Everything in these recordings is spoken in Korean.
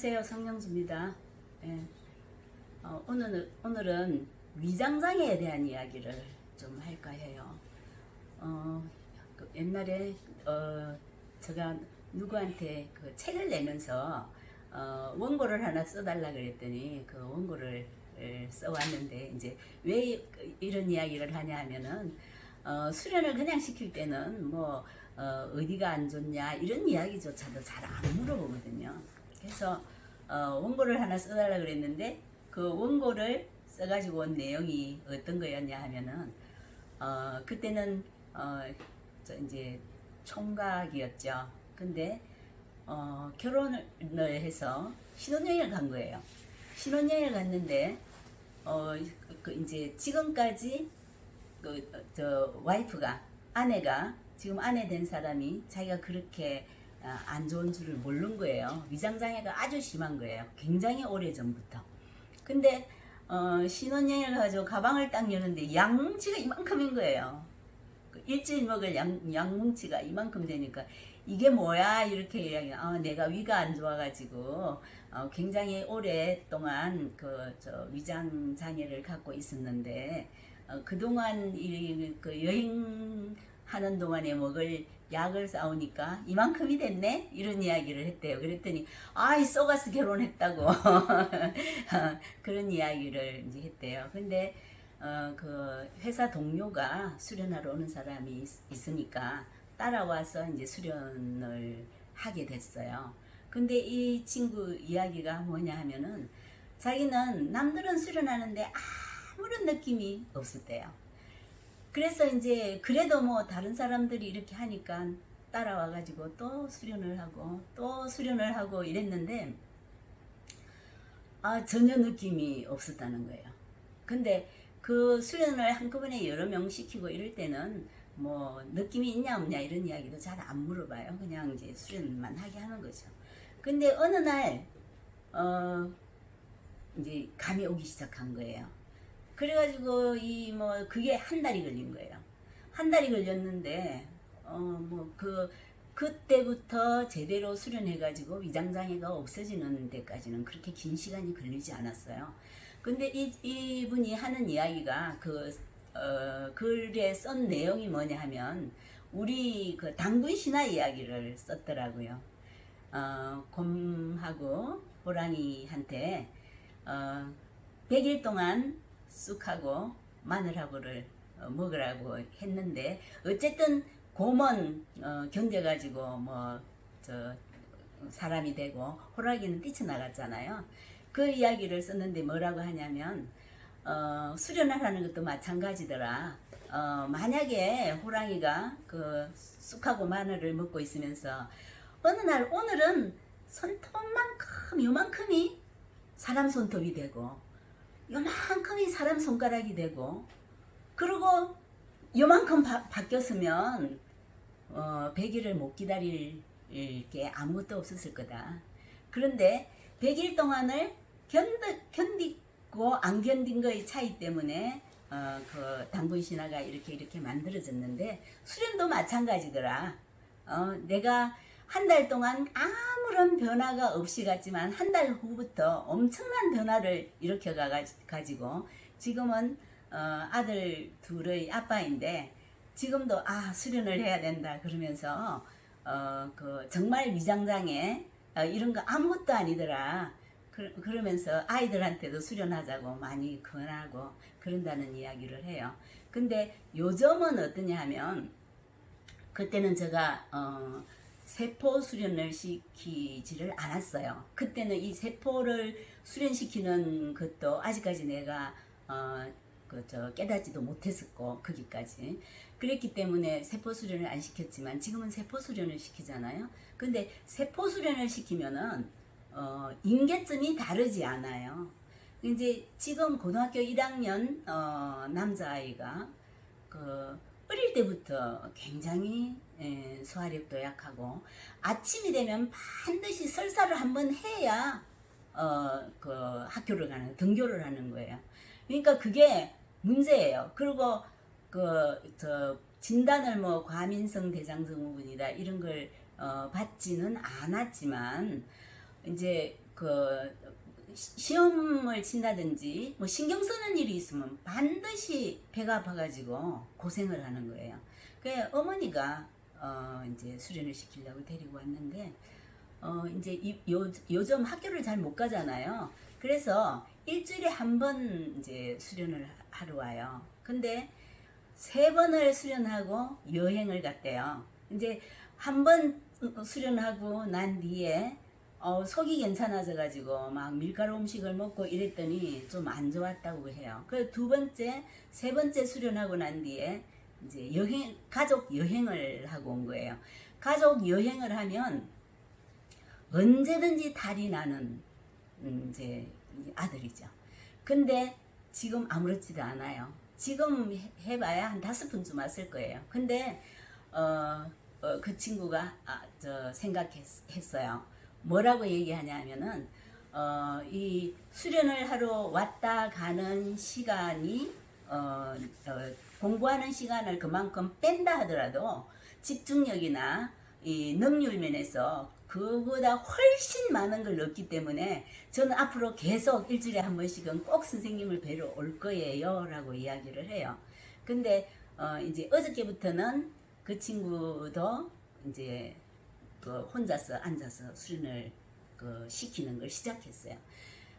안녕하세요. 성명수입니다. 예, 오늘은 위장장애에 대한 이야기를 좀 할까 해요. 옛날에 제가 누구한테 그 책을 내면서 원고를 하나 써달라 그랬더니 그 원고를 써왔는데, 이제 왜 이런 이야기를 하냐 하면은 수련을 그냥 시킬 때는 뭐 어디가 안 좋냐 이런 이야기조차도 잘 안 물어보거든요. 그래서 원고를 하나 써달라 그랬는데, 그 원고를 써가지고 온 내용이 어떤 거였냐 하면은 그때는 이제 총각이었죠. 근데 결혼을 해서 신혼여행을 간 거예요. 신혼여행을 갔는데 이제 지금까지 와이프가, 아내가, 지금 아내 된 사람이 자기가 그렇게 안 좋은 줄을 모르는 거예요. 위장장애가 아주 심한 거예요. 굉장히 오래 전부터. 근데 신혼여행을 가지고 가방을 딱 여는데 양뭉치가 이만큼인 거예요. 일주일 먹을 양뭉치가 이만큼 되니까 이게 뭐야 이렇게 이야기해요. 내가 위가 안 좋아가지고 굉장히 오랫동안 위장 장애를 갖고 있었는데 그동안 그 여행하는 동안에 먹을 약을 싸우니까 이만큼이 됐네 이런 이야기를 했대요. 그랬더니 이 쏘가스 결혼했다고 그런 이야기를 이제 했대요. 근데 그 회사 동료가 수련하러 오는 사람이 있으니까 따라와서 이제 수련을 하게 됐어요. 근데 이 친구 이야기가 뭐냐 하면은, 자기는 남들은 수련하는데 아무런 느낌이 없었대요. 그래서 이제 그래도 뭐 다른 사람들이 이렇게 하니까 따라와가지고 또 수련을 하고 또 수련을 하고 이랬는데 전혀 느낌이 없었다는 거예요. 근데 그 수련을 한꺼번에 여러 명 시키고 이럴 때는 뭐 느낌이 있냐 없냐 이런 이야기도 잘 안 물어봐요. 그냥 이제 수련만 하게 하는 거죠. 근데 어느 날 이제 감이 오기 시작한 거예요. 그래가지고 그게 한 달이 걸린 거예요. 한 달이 걸렸는데 그때부터 제대로 수련해가지고 위장장애가 없어지는 데까지는 그렇게 긴 시간이 걸리지 않았어요. 근데 이분이 하는 이야기가 글에 쓴 내용이 뭐냐 하면, 우리 그 당군 신화 이야기를 썼더라고요. 곰하고 호랑이한테 100일 동안 쑥하고 마늘하고를 먹으라고 했는데, 어쨌든 곰은 견뎌가지고 사람이 되고 호랑이는 뛰쳐나갔잖아요. 그 이야기를 썼는데 뭐라고 하냐면, 수련을 하는 것도 마찬가지더라. 만약에 호랑이가 그 쑥하고 마늘을 먹고 있으면서 어느 날, 오늘은 손톱만큼 요만큼이 사람 손톱이 되고 요만큼이 사람 손가락이 되고, 그리고 요만큼 바뀌었으면 100일을 못 기다릴 게 아무것도 없었을 거다. 그런데 100일 동안을 견디고 안 견딘 거의 차이 때문에 그 당군 신화가 이렇게 만들어졌는데, 수련도 마찬가지더라. 내가 한 달 동안 아무런 변화가 없이 갔지만 한 달 후부터 엄청난 변화를 일으켜가지고 지금은 아들 둘의 아빠인데, 지금도 수련을 해야 된다 그러면서 정말 위장장애 이런 거 아무것도 아니더라. 그러면서 아이들한테도 수련하자고 많이 권하고 그런다는 이야기를 해요. 근데 요즘은 어떠냐 하면, 그때는 제가 세포 수련을 시키지를 않았어요. 그때는 이 세포를 수련시키는 것도 아직까지 내가 깨닫지도 못했었고, 거기까지. 그랬기 때문에 세포 수련을 안 시켰지만 지금은 세포 수련을 시키잖아요. 근데 세포 수련을 시키면은 인계점이 다르지 않아요. 이제 지금 고등학교 1학년 남자아이가 어릴 때부터 굉장히 소화력도 약하고, 아침이 되면 반드시 설사를 한번 해야 학교를 등교를 하는 거예요. 그러니까 그게 문제예요. 그리고 진단을 과민성 대장증후군이다 이런 걸 받지는 않았지만, 이제 그 시험을 친다든지 뭐 신경 쓰는 일이 있으면 반드시 배가 아파가지고 고생을 하는 거예요. 그 어머니가 이제 수련을 시키려고 데리고 왔는데 이제 요즘 학교를 잘 못 가잖아요. 그래서 일주일에 한 번 이제 수련을 하러 와요. 근데 3번을 수련하고 여행을 갔대요. 이제 한 번 수련하고 난 뒤에 속이 괜찮아져가지고 막 밀가루 음식을 먹고 이랬더니 좀 안 좋았다고 해요. 그 2번째, 3번째 수련하고 난 뒤에 이제 가족 여행을 하고 온 거예요. 가족 여행을 하면 언제든지 탈이 나는 이제 아들이죠. 근데 지금 아무렇지도 않아요. 지금 해봐야 한 5분쯤 왔을 거예요. 근데 그 친구가 생각했어요. 뭐라고 얘기하냐면은 이 수련을 하러 왔다 가는 시간이 공부하는 시간을 그만큼 뺀다 하더라도 집중력이나 이 능률 면에서 그보다 훨씬 많은 걸 얻기 때문에 저는 앞으로 계속 일주일에 한 번씩은 꼭 선생님을 뵈러 올 거예요 라고 이야기를 해요. 근데 이제 어저께부터는 그 친구도 이제 그 혼자서 앉아서 수련을 시키는 걸 시작했어요.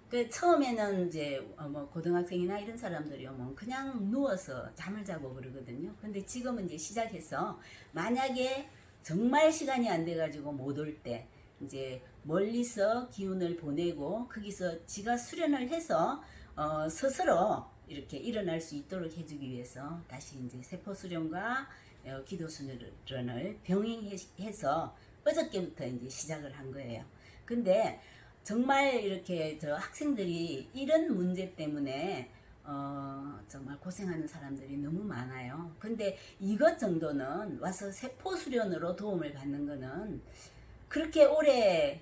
그 처음에는 이제 뭐 고등학생이나 이런 사람들이 오면 그냥 누워서 잠을 자고 그러거든요. 근데 지금은 이제 시작해서 만약에 정말 시간이 안 돼가지고 못 올 때 이제 멀리서 기운을 보내고 거기서 지가 수련을 해서 스스로 이렇게 일어날 수 있도록 해주기 위해서 다시 이제 세포 수련과 기도 수련을 병행해서 어저께부터 이제 시작을 한 거예요. 근데 정말 이렇게 학생들이 이런 문제 때문에 정말 고생하는 사람들이 너무 많아요. 근데 이것 정도는 와서 세포 수련으로 도움을 받는 거는 그렇게 오래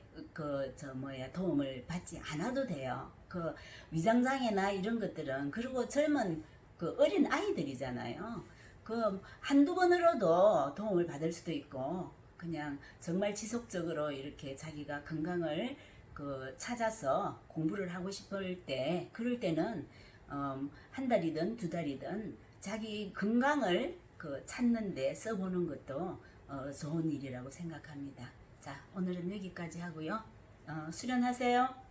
도움을 받지 않아도 돼요. 그 위장장애나 이런 것들은 그리고 젊은 그 어린 아이들이잖아요. 그 한두 번으로도 도움을 받을 수도 있고 그냥 정말 지속적으로 이렇게 자기가 건강을 찾아서 공부를 하고 싶을 때 그럴 때는 한 달이든 2달이든 자기 건강을 찾는데 써보는 것도 좋은 일이라고 생각합니다. 자, 오늘은 여기까지 하고요. 수련하세요.